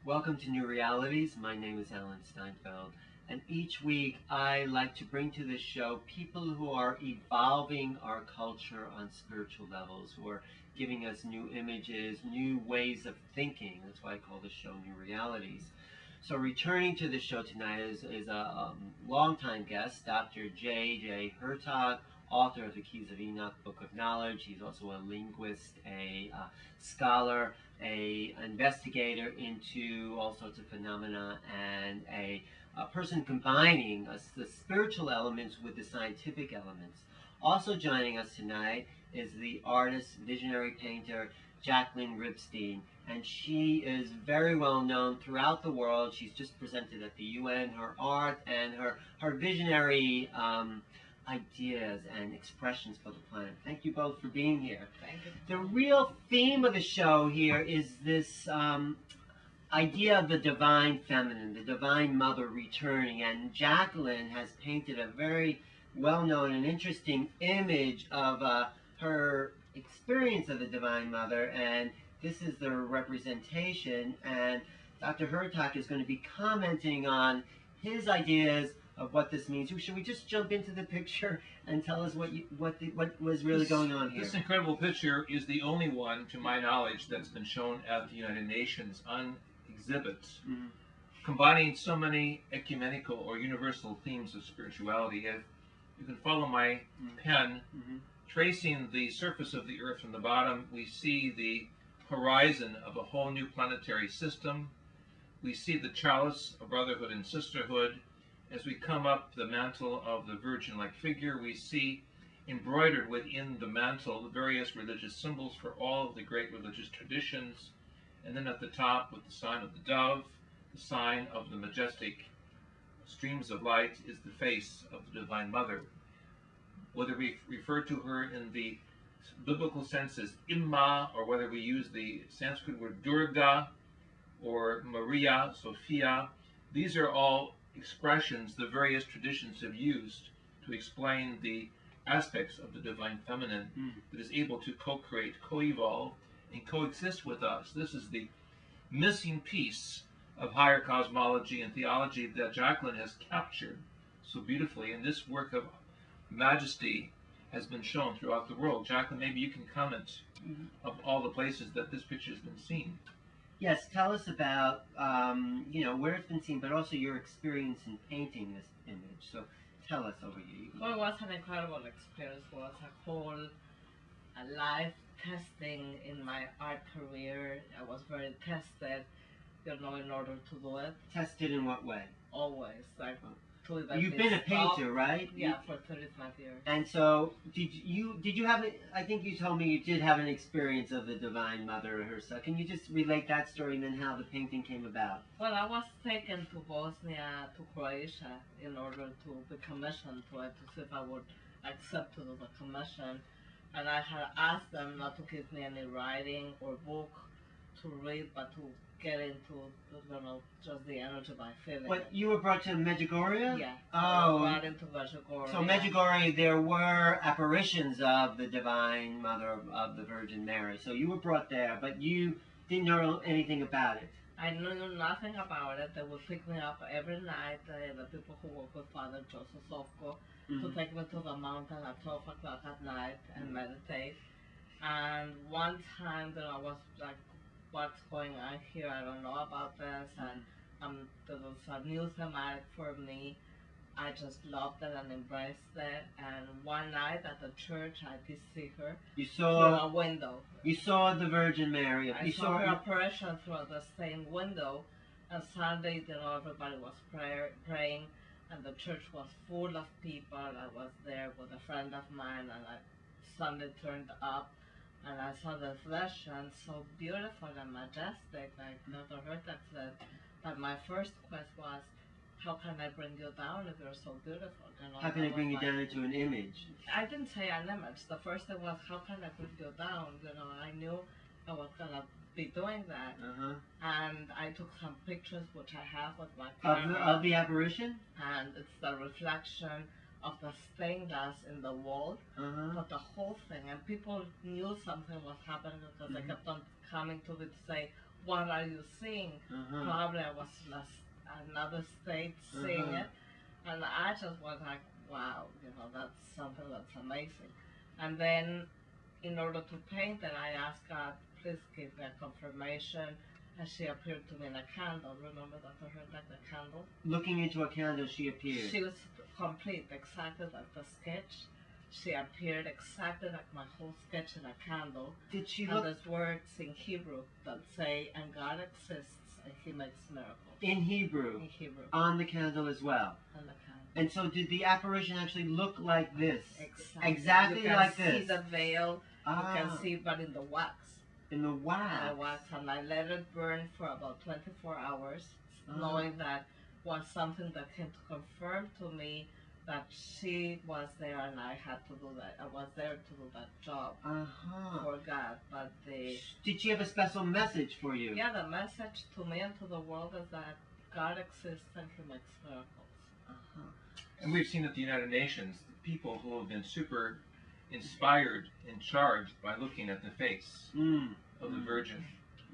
Welcome to New Realities. My name is Alan Steinfeld, and each week I like to bring to this show people who are evolving our culture on spiritual levels, who are giving us new images, new ways of thinking. That's why I call the show New Realities. So returning to the show tonight is a longtime guest, Dr. JJ Hurtak, author of the Keys of Enoch Book of Knowledge. He's also a linguist, a scholar, a investigator into all sorts of phenomena, and a person combining the spiritual elements with the scientific elements. Also joining us tonight is the artist, visionary painter, Jacqueline Ripstein, and she is very well known throughout the world. She's just presented at the UN her art and her visionary ideas and expressions for the planet. Thank you both for being here. Thank you. The real theme of the show here is this idea of the divine feminine, the divine mother returning, and Jacqueline has painted a very well-known and interesting image of her experience of the divine mother, and this is the representation, and Dr. Hurtak is going to be commenting on his ideas of what this means. Should we just jump into the picture and tell us what was really going on here? This incredible picture is the only one, to my knowledge, that's been shown at the United Nations on exhibits, combining so many ecumenical or universal themes of spirituality. If you can follow my pen, tracing the surface of the Earth from the bottom, we see the horizon of a whole new planetary system. We see the chalice of brotherhood and sisterhood. As we come up the mantle of the virgin-like figure, we see embroidered within the mantle the various religious symbols for all of the great religious traditions. And then at the top, with the sign of the dove, the sign of the majestic streams of light, is the face of the Divine Mother. Whether we refer to her in the biblical sense as Imma, or whether we use the Sanskrit word Durga, or Maria, Sophia, these are all expressions the various traditions have used to explain the aspects of the divine feminine that is able to co-create, co-evolve, and coexist with us. This is the missing piece of higher cosmology and theology that Jacqueline has captured so beautifully, and this work of majesty has been shown throughout the world. Jacqueline, maybe you can comment of all the places that this picture has been seen. Yes, tell us about where it's been seen, but also your experience in painting this image. So tell us over here. Well, it was an incredible experience. It was a whole life testing in my art career. I was very tested, in order to do it. Tested in what way? Always. You've been a painter, right? Yeah, for 35 years. And so, did you have I think you told me you did have an experience of the Divine Mother herself. Can you just relate that story and then how the painting came about? Well, I was taken to Bosnia, to Croatia, in order to be commissioned to it, to see if I would accept to do the commission. And I had asked them not to give me any writing or book to read, but to get into, just the energy by feeling. But you were brought to Medjugorje? Yeah. Oh. Brought into Medjugorje. So Medjugorje, there were apparitions of the Divine Mother of the Virgin Mary. So you were brought there, but you didn't know anything about it. I knew nothing about it. They would pick me up every night, the people who work with Father Joseph Sofko, to take me to the mountain at 12 o'clock at night and meditate. And one time I was like, what's going on here? I don't know about this. And there was a new thematic for me. I just loved it and embraced it. And one night at the church, I did see her through a window. You saw the Virgin Mary. I saw her apparition through the same window. And Sunday, everybody was praying, and the church was full of people. I was there with a friend of mine, and Sunday turned up, and I saw the reflection, so beautiful and majestic, like Dr. Hurtak said. But my first quest was, how can I bring you down if you're so beautiful? How can I bring you down into an image? I didn't say an image. The first thing was, how can I bring you down? I knew I was going to be doing that. And I took some pictures, which I have with my camera. Of the apparition? And it's the reflection of the stained glass in the wall, but the whole thing. And people knew something was happening because they kept on coming to me to say, "What are you seeing?" Probably I was in another state seeing it, and I just was like, "Wow, that's something that's amazing." And then, in order to paint it, I asked God, "Please give me a confirmation." And she appeared to me in a candle. Remember Dr. Hurtak, the candle? Looking into a candle, she appeared. She was complete, exactly like the sketch. She appeared exactly like my whole sketch in a candle. Did she and look there's words in Hebrew that say, "And God exists and He makes miracles." in Hebrew? In Hebrew. On the candle as well. On the candle. And so did the apparition actually look like this? Exactly like You this? can see the veil. You can see it, but in the wax. In the wax. The wax, and I let it burn for about 24 hours, knowing that was something that came to confirm to me that she was there and I had to do that. I was there to do that job for God. But did she have a special message for you? Yeah, the message to me and to the world is that God exists and He makes miracles. And we've seen at the United Nations people who have been super inspired and charged by looking at the face of the Virgin.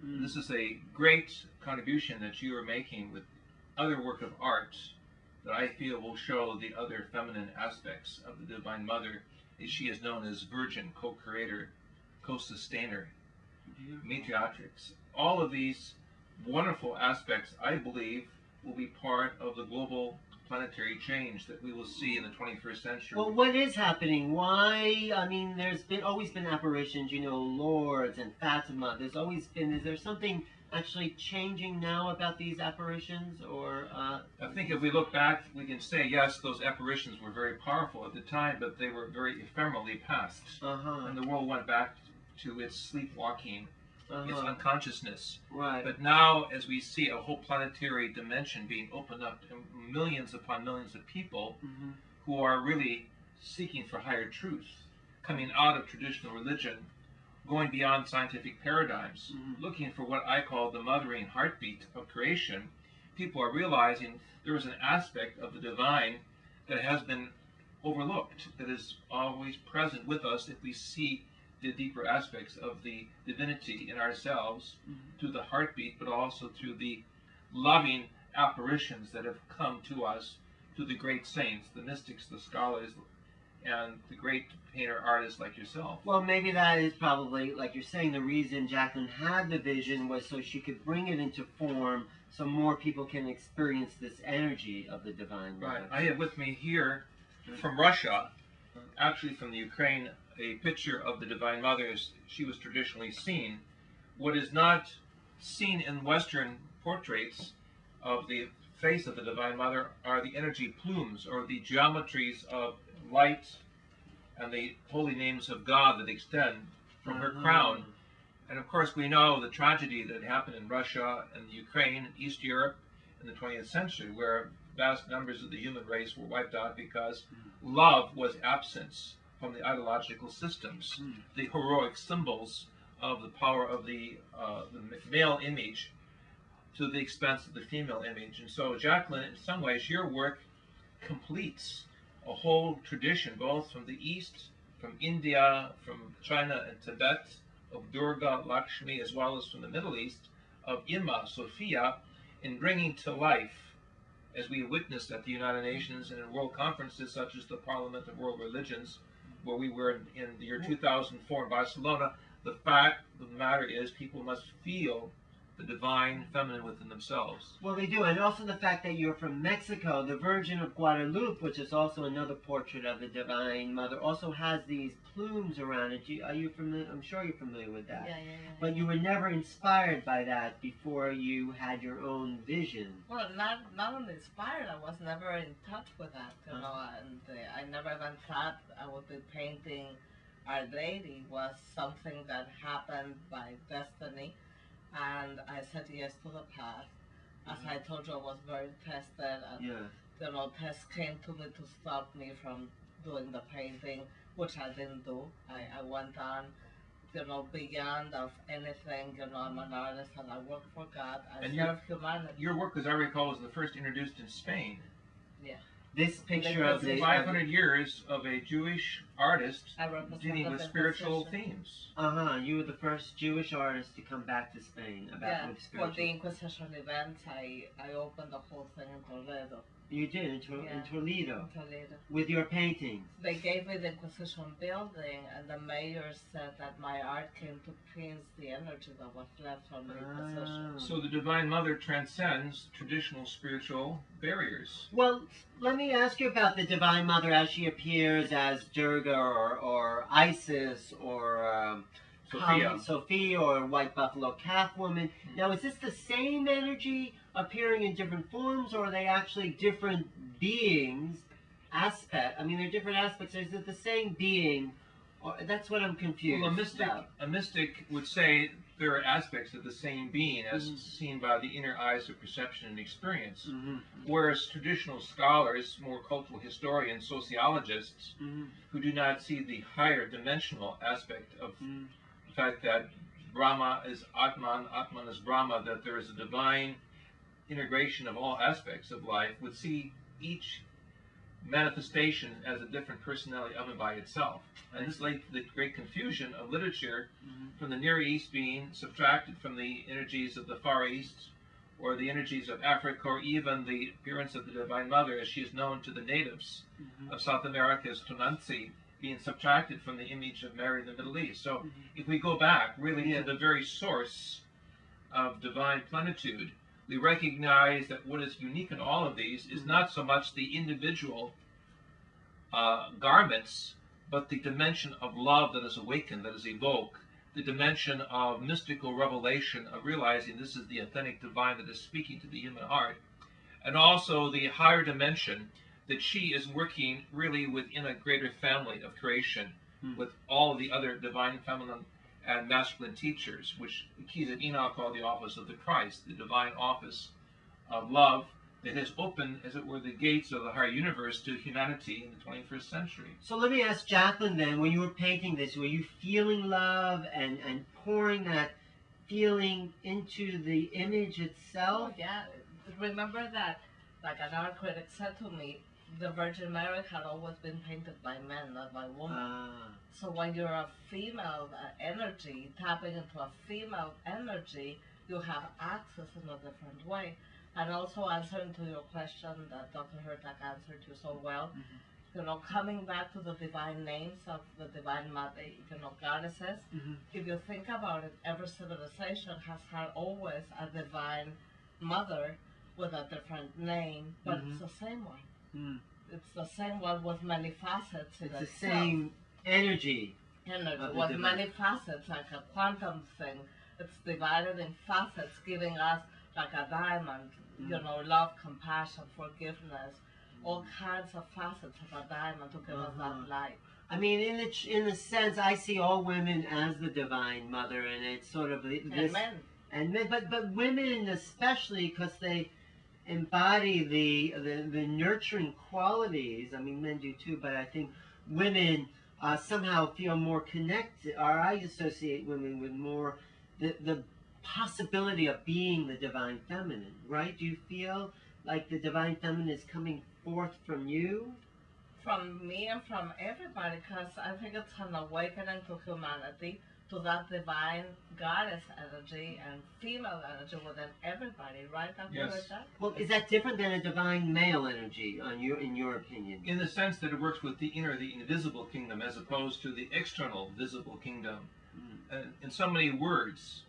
This is a great contribution that you are making with other work of art that I feel will show the other feminine aspects of the Divine Mother, as she is known as Virgin, co-creator, co-sustainer, matriarchs. All of these wonderful aspects, I believe, will be part of the global planetary change that we will see in the 21st century. Well, what is happening? Why? I mean, there's always been apparitions, Lourdes and Fatima. There's always been. Is there something actually changing now about these apparitions, or? I think if we look back, we can say yes, those apparitions were very powerful at the time, but they were very ephemerally passed, and the world went back to its sleepwalking. Its unconsciousness. Right. But now, as we see a whole planetary dimension being opened up to millions upon millions of people who are really seeking for higher truth, coming out of traditional religion, going beyond scientific paradigms, looking for what I call the mothering heartbeat of creation, people are realizing there is an aspect of the divine that has been overlooked, that is always present with us if we see the deeper aspects of the divinity in ourselves through the heartbeat, but also through the loving apparitions that have come to us through the great saints, the mystics, the scholars, and the great painter artists like yourself. Well, maybe that is probably, like you're saying, the reason Jacqueline had the vision was so she could bring it into form so more people can experience this energy of the Divine Mother. Right. I have with me here from Russia, actually from the Ukraine, a picture of the Divine Mother as she was traditionally seen. What is not seen in Western portraits of the face of the Divine Mother are the energy plumes, or the geometries of light and the holy names of God that extend from her crown. And of course we know the tragedy that happened in Russia and Ukraine and East Europe in the 20th century, where vast numbers of the human race were wiped out because love was absent from the ideological systems, the heroic symbols of the power of the male image to the expense of the female image. And so, Jacqueline, in some ways, your work completes a whole tradition, both from the East, from India, from China and Tibet, of Durga, Lakshmi, as well as from the Middle East, of Ima, Sophia, in bringing to life, as we witnessed at the United Nations and in world conferences such as the Parliament of World Religions, where we were in the year 2004 in Barcelona. The fact of the matter is people must feel the divine feminine within themselves. Well, they do, and also the fact that you're from Mexico. The Virgin of Guadalupe, which is also another portrait of the Divine Mother, also has these plumes around it. Are you familiar? I'm sure you're familiar with that. Yeah. But you were never inspired by that before you had your own vision. Well, not only inspired, I was never in touch with that, and I never even thought I would be painting Our Lady. Was something that happened by destiny. And I said yes to the path. As I told you, I was very tested. And, tests came to me to stop me from doing the painting, which I didn't do. I went on, beyond of anything. I'm an artist and I work for God. I serve humanity. Your work, as I recall, was the first introduced in Spain. Yeah. this picture of the 500 years of a Jewish artist I represent dealing the with spiritual Inquisition. themes. You were the first Jewish artist to come back to Spain Yeah, with for spiritual. the Inquisition events, I opened the whole thing in Toledo. You did in Toledo In Toledo. with your paintings. They gave me the Inquisition building, and the mayor said that my art came to cleanse the energy that was left from the Inquisition. So the Divine Mother transcends traditional spiritual barriers. Well, let me ask you about the Divine Mother as she appears as Durga or Isis or Sophia or White Buffalo Calf Woman. Now, is this the same energy appearing in different forms, or are they actually different beings? I mean, they're different aspects. Is it the same being? Or, that's what I'm confused Well, a mystic would say there are aspects of the same being as seen by the inner eyes of perception and experience, whereas traditional scholars, more cultural historians, sociologists, who do not see the higher dimensional aspect of the fact that Brahma is Atman, Atman is Brahma, that there is a divine integration of all aspects of life, would see each manifestation as a different personality of and by itself. And this led to the great confusion of literature from the Near East being subtracted from the energies of the Far East, or the energies of Africa, or even the appearance of the Divine Mother as she is known to the natives of South America as Tonanzi, being subtracted from the image of Mary in the Middle East. So if we go back really to the very source of divine plenitude, we recognize that what is unique in all of these is not so much the individual garments, but the dimension of love that is awakened, that is evoked, the dimension of mystical revelation, of realizing this is the authentic divine that is speaking to the human heart, and also the higher dimension that she is working really within a greater family of creation with all of the other divine feminine and masculine teachers, which the keys of Enoch call the office of the Christ, the divine office of love that has opened, as it were, the gates of the higher universe to humanity in the 21st century. So let me ask Jacqueline then, when you were painting this, were you feeling love and pouring that feeling into the image itself? Oh, yeah. Remember that, like an art critic said to me, the Virgin Mary had always been painted by men, not by women. So when you're a female energy, tapping into a female energy, you have access in a different way. And also answering to your question that Dr. Hurtak answered you so well, you know, coming back to the divine names of the Divine Mother, you know, goddesses, if you think about it, every civilization has had always a divine mother with a different name, but it's the same one. It's the same one with many facets in itself. It's the same energy. With many facets, like a quantum thing. It's divided in facets, giving us like a diamond, you know, love, compassion, forgiveness, all kinds of facets of a diamond to give us that light. I mean, in the sense, I see all women as the Divine Mother, and it's sort of this. And men, but women especially, because they embody the nurturing qualities. I mean, men do too, but I think women somehow feel more connected, or I associate women with more the possibility of being the divine feminine, right? Do you feel like the divine feminine is coming forth from you? From me and from everybody, because I think it's an awakening to humanity, to that divine goddess energy and female energy within everybody, right? Yes. Well, is that different than a divine male energy, in your opinion? In the sense that it works with the inner, the invisible kingdom, as opposed to the external visible kingdom. In so many words,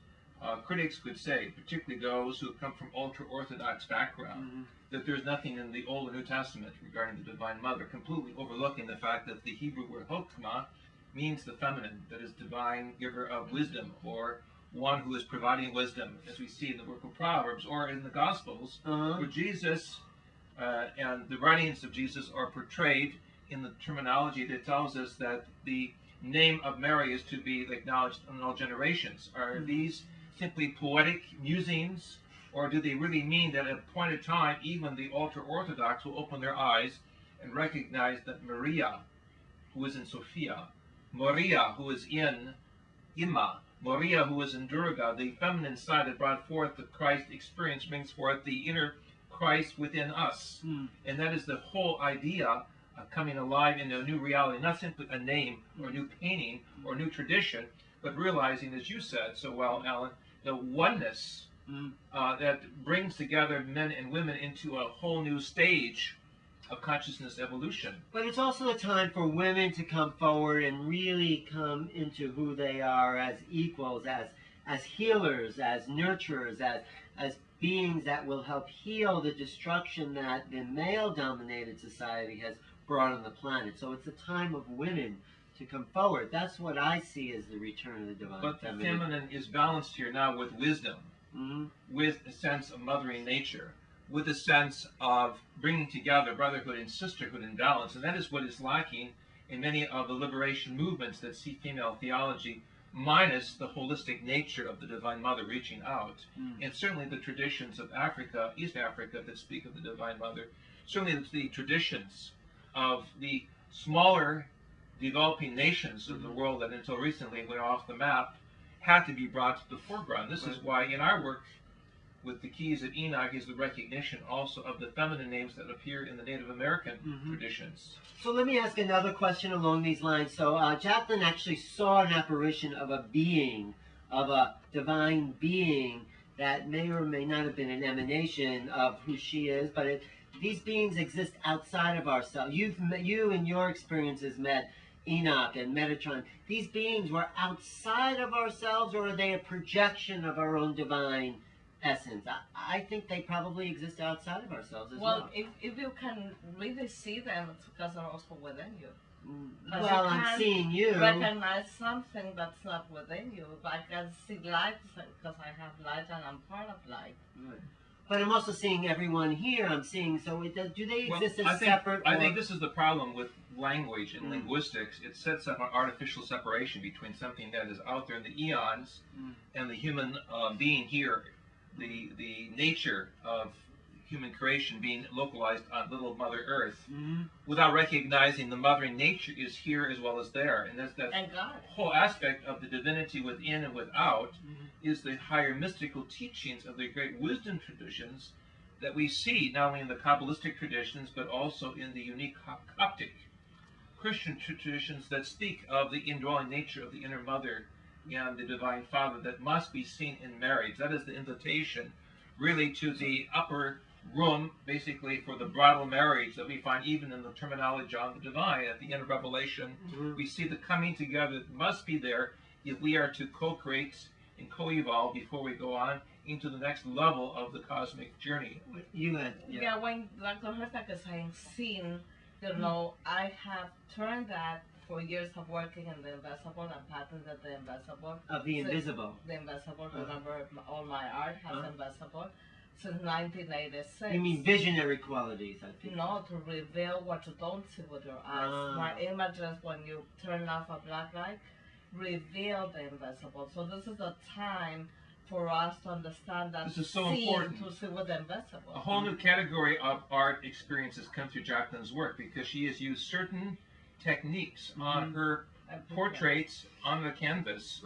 critics could say, particularly those who come from ultra-Orthodox background, that there's nothing in the Old or New Testament regarding the Divine Mother, completely overlooking the fact that the Hebrew word Hokmah means the feminine, that is divine giver of wisdom, or one who is providing wisdom, as we see in the book of Proverbs, or in the Gospels, where Jesus and the writings of Jesus are portrayed in the terminology that tells us that the name of Mary is to be acknowledged in all generations. Are these simply poetic musings, or do they really mean that at a point in time, even the ultra-Orthodox will open their eyes and recognize that Maria, who is in Sophia, Maria, who is in Ima, Maria, who is in Durga, the feminine side that brought forth the Christ experience, brings forth the inner Christ within us. And that is the whole idea of coming alive in a new reality, not simply a name or a new painting or a new tradition, but realizing, as you said so well, Alan, the oneness that brings together men and women into a whole new stage of consciousness evolution. But it's also a time for women to come forward and really come into who they are as equals, as healers, as nurturers, as beings that will help heal the destruction that the male-dominated society has brought on the planet. So it's a time of women to come forward. That's what I see as the return of the divine But the feminine. feminine is balanced here now with wisdom, with a sense of mothering nature, with a sense of bringing together brotherhood and sisterhood in balance. And that is what is lacking in many of the liberation movements that see female theology, minus the holistic nature of the Divine Mother reaching out. And certainly the traditions of Africa, East Africa, that speak of the Divine Mother, certainly the traditions of the smaller developing nations of the world that until recently went off the map, had to be brought to the foreground. This is why in our work with the keys of Enoch is the recognition also of the feminine names that appear in the Native American traditions. So let me ask another question along these lines. So Jacqueline actually saw an apparition of a being, of a divine being that may or may not have been an emanation of who she is, but these beings exist outside of ourselves. You in your experiences met Enoch and Metatron. These beings were outside of ourselves, or are they a projection of our own divine essence? I think they probably exist outside of ourselves as well. Well, if you can really see them, it's because they're also within you. Well, I'm seeing you. Recognize something that's not within you. I can see light because I have light and I'm part of light. Right. But I'm also seeing everyone here. I'm seeing, so do they exist as separate? I think this is the problem with language and linguistics. It sets up an artificial separation between something that is out there in the eons and the human being here, the nature of human creation being localized on little Mother Earth, without recognizing the mothering nature is here as well as there. And that's that whole aspect of the divinity within and without is the higher mystical teachings of the great wisdom traditions that we see not only in the Kabbalistic traditions, but also in the unique Coptic Christian traditions that speak of the indwelling nature of the inner mother and the divine father that must be seen in marriage. That is the invitation really to the upper room, basically, for the bridal marriage that we find even in the terminology on the divine. At the end of Revelation, we see the coming together that must be there if we are to co-create and co-evolve before we go on into the next level of the cosmic journey. Yeah, when Dr. Hurtak is saying seen, you know, I have turned that for years of working in the invisible and patented the invisible. Of the invisible. The invisible, remember, all my art has invisible. Since 1986. You mean visionary qualities, I think. No, to reveal what you don't see with your eyes. My images, when you turn off a black light, reveal the invisible. So this is a time for us to understand that this is so important. To see with the invisible. A whole new category of art experiences come through Jacqueline's work because she has used certain techniques on her portraits on the canvas.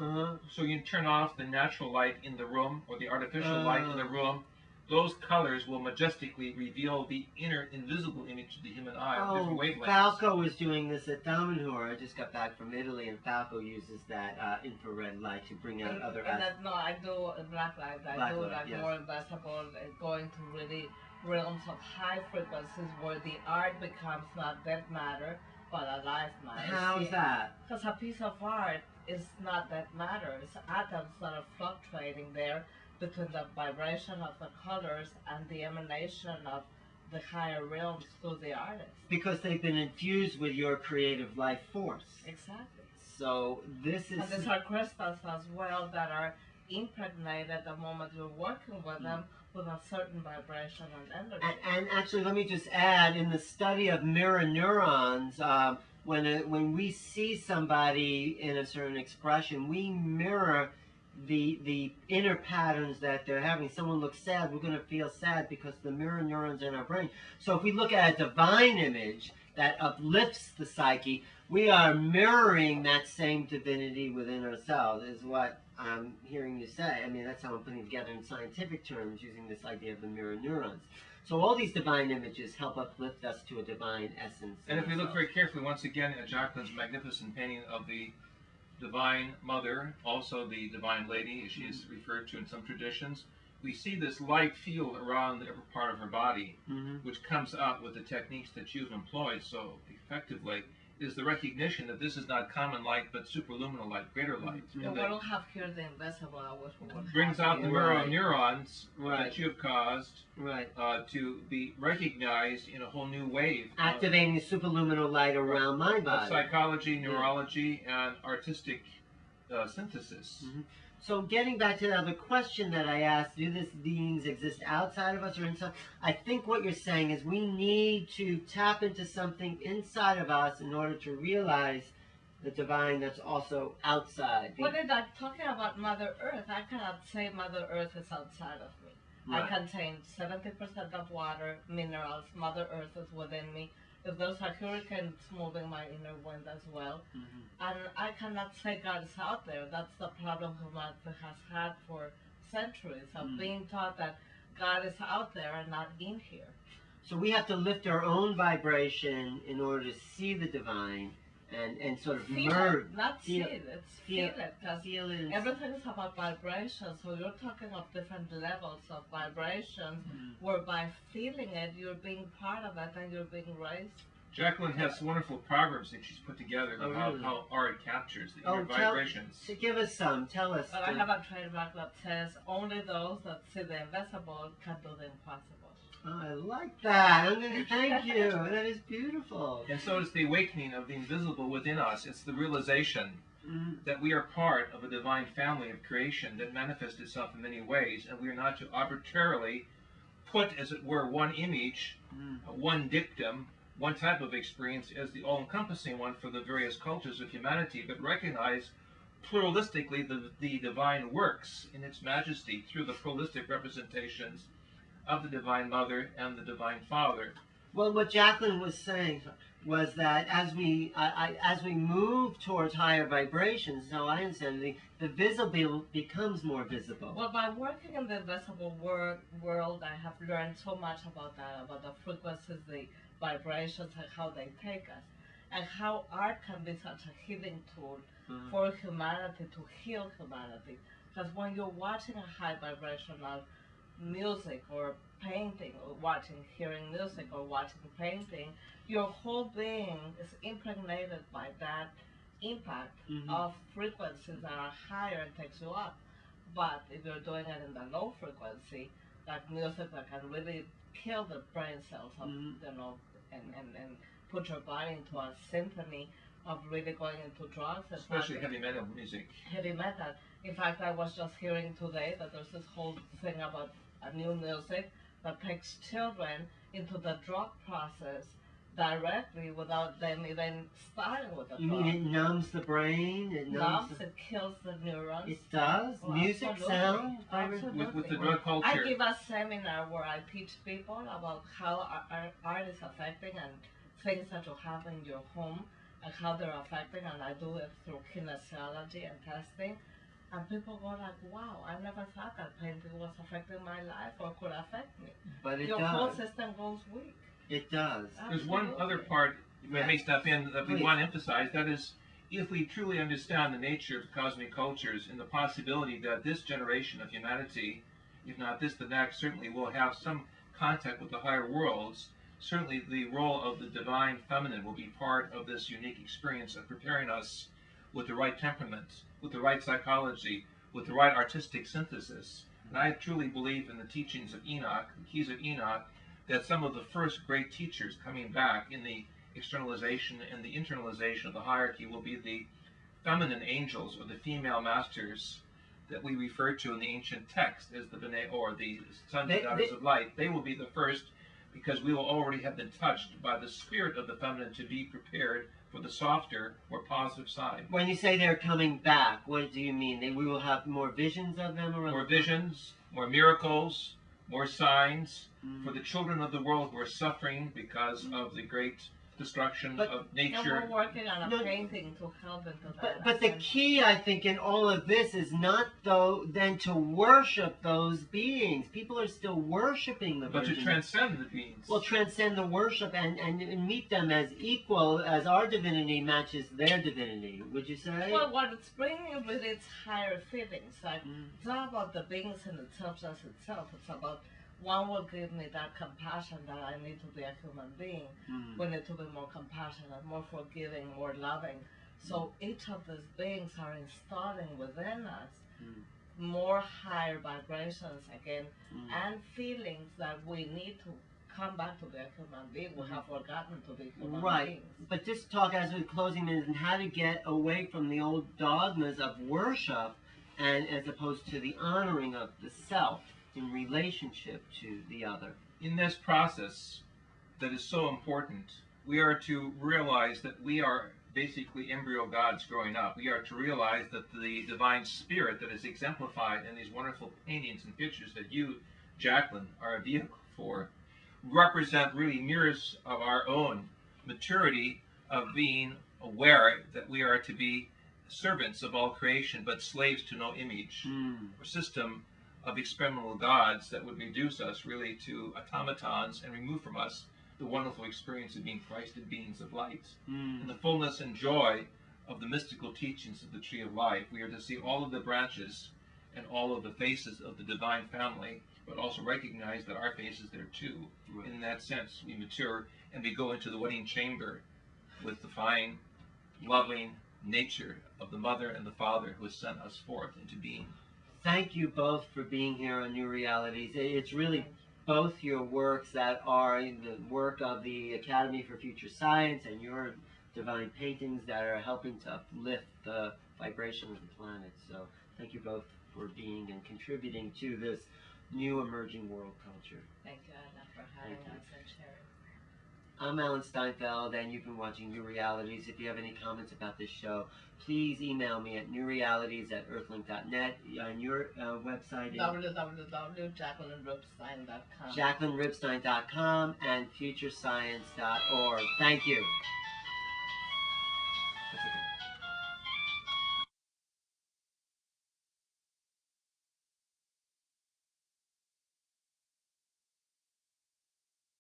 So you turn off the natural light in the room or the artificial light in the room. Those colors will majestically reveal the inner invisible image of the human eye on different wavelengths. Falco was doing this at Damanhur. I just got back from Italy, and Falco uses that infrared light to bring out other aspects. No, I do black light. I do like more invisible, going to really realms of high frequencies where the art becomes not dead matter, but alive matter. How is that? Because a piece of art is not dead matter. It's atoms that are fluctuating there between the vibration of the colors and the emanation of the higher realms through the artist. Because they've been infused with your creative life force. Exactly. So this is... And these are crystals as well that are impregnated the moment you're working with them with a certain vibration and energy. And actually, let me just add, in the study of mirror neurons, when we see somebody in a certain expression, we mirror the inner patterns that they're having. Someone looks sad, we're going to feel sad because the mirror neurons are in our brain. So if we look at a divine image that uplifts the psyche, we are mirroring that same divinity within ourselves, is what I'm hearing you say. I mean, that's how I'm putting it together in scientific terms, using this idea of the mirror neurons. So all these divine images help uplift us to a divine essence. And if we look very carefully, once again, at Jacqueline's magnificent painting of the Divine Mother, also the Divine Lady, as she is referred to in some traditions, we see this light field around every part of her body, which comes out with the techniques that you've employed so effectively, is the recognition that this is not common light, but superluminal light, greater light. We don't have here the invisible. Brings out the mirror neurons Right. that you have caused Right. to be recognized in a whole new wave. Activating the superluminal light around my Of body. psychology, neurology, and artistic synthesis. So getting back to the other question that I asked, do these beings exist outside of us or inside? I think what you're saying is we need to tap into something inside of us in order to realize the divine that's also outside. When I'm talking about Mother Earth, I cannot say Mother Earth is outside of me. Right. I contain 70% of water, minerals. Mother Earth is within me. If there's a hurricane, it's moving my inner wind as well. And I cannot say God is out there. That's the problem humanity has had for centuries of being taught that God is out there and not in here. So we have to lift our own vibration in order to see the divine and sort of Feel merge. it, not see it. It's feel it. 'Cause Feel it. everything is about vibration. So you're talking of different levels of vibrations, where by feeling it, you're being part of it and you're being raised. Jacqueline has wonderful proverbs that she's put together Oh, about really? how art captures the Oh, inner vibrations. So give us some. Tell us. But I have a trademark that says only those that see the invisible can do the impossible. Oh, I like that. I'm gonna thank you. That is beautiful. And so is the awakening of the invisible within us. It's the realization that we are part of a divine family of creation that manifests itself in many ways, and we are not to arbitrarily put, as it were, one image, one dictum, one type of experience as the all-encompassing one for the various cultures of humanity, but recognize pluralistically the divine works in its majesty through the pluralistic representations of the Divine Mother and the Divine Father. Well, what Jacqueline was saying was that as we move towards higher vibrations, so I understand the visible becomes more visible. Well, by working in the invisible world, I have learned so much about that, about the frequencies, the vibrations, and how they take us, and how art can be such a healing tool for humanity to heal humanity. Because when you're watching a high vibrational music or painting, or hearing music or watching painting, your whole being is impregnated by that impact of frequencies that are higher and takes you up. But if you're doing it in the low frequency, like music that can really kill the brain cells of, and put your body into a symphony of really going into drugs. Especially heavy metal music. Heavy metal. In fact, I was just hearing today that there's this whole thing about a new music that takes children into the drug process directly without them even starting with the You drug. mean it numbs the brain? It numbs It kills the neurons. It does? Oh, Music, absolutely. sound? Absolutely. With the drug culture. I give a seminar where I teach people about how art is affecting and things that you have in your home and how they're affecting, and I do it through kinesiology and testing. And people go like, wow, I never thought that painting was affecting my life or could affect me. But it Your does. whole system goes weak. It does. There's one Absolutely. other part, if I may step in, that we Please. want to emphasize, that is, if we truly understand the nature of cosmic cultures and the possibility that this generation of humanity, if not this, the next, certainly will have some contact with the higher worlds, certainly the role of the divine feminine will be part of this unique experience of preparing us with the right temperament, with the right psychology, with the right artistic synthesis. And I truly believe in the teachings of Enoch, the keys of Enoch, that some of the first great teachers coming back in the externalization and the internalization of the hierarchy will be the feminine angels or the female masters that we refer to in the ancient text as the B'nai or the sons and daughters of light. They will be the first because we will already have been touched by the spirit of the feminine to be prepared for the softer, more positive side. When you say they're coming back, what do you mean? We will have more visions of them? Or More visions, more miracles, more signs for the children of the world who are suffering because of the great destruction But- of And nature. we're working on a No, painting to help into that. But the key, I think, in all of this is not though then to worship those beings. People are still worshiping the But to Virgin. transcend the beings. Well, transcend the worship and meet them as equal as our divinity matches their divinity. Would you say? Well, what it's bringing with its higher feelings. Like, Mm. it's not about the beings in itself as itself. It's about one will give me that compassion that I need to be a human being. Mm. We need to be more compassionate, more forgiving, more loving. So each of these beings are installing within us Mm. more higher vibrations again Mm. and feelings that we need to come back to be a human being. We have forgotten to be human Right. beings. But this talk, as we're closing minutes, and how to get away from the old dogmas of worship, and as opposed to the honoring of the self in relationship to the other. In this process that is so important, we are to realize that we are basically embryo gods growing up. We are to realize that the divine spirit that is exemplified in these wonderful paintings and pictures that you, Jacqueline, are a vehicle for, represent really mirrors of our own maturity of being aware that we are to be servants of all creation, but slaves to no image Mm. or system of experimental gods that would reduce us really to automatons and remove from us the wonderful experience of being Christed beings of light. In Mm. the fullness and joy of the mystical teachings of the Tree of Life, we are to see all of the branches and all of the faces of the divine family, but also recognize that our face is there too. Right. In that sense, we mature and we go into the wedding chamber with the fine, loving nature of the Mother and the Father who has sent us forth into being. Thank you both for being here on New Realities. It's really both your works that are the work of the Academy for Future Science and your divine paintings that are helping to uplift the vibration of the planet. So thank you both for being and contributing to this new emerging world culture. Thank you, Anna, for having Thank you. us and sharing. I'm Alan Steinfeld, and you've been watching New Realities. If you have any comments about this show, please email me at newrealities@earthlink.net. And your website is www.JacquelineRipstein.com. JacquelineRipstein.com and futurescience.org. Thank you.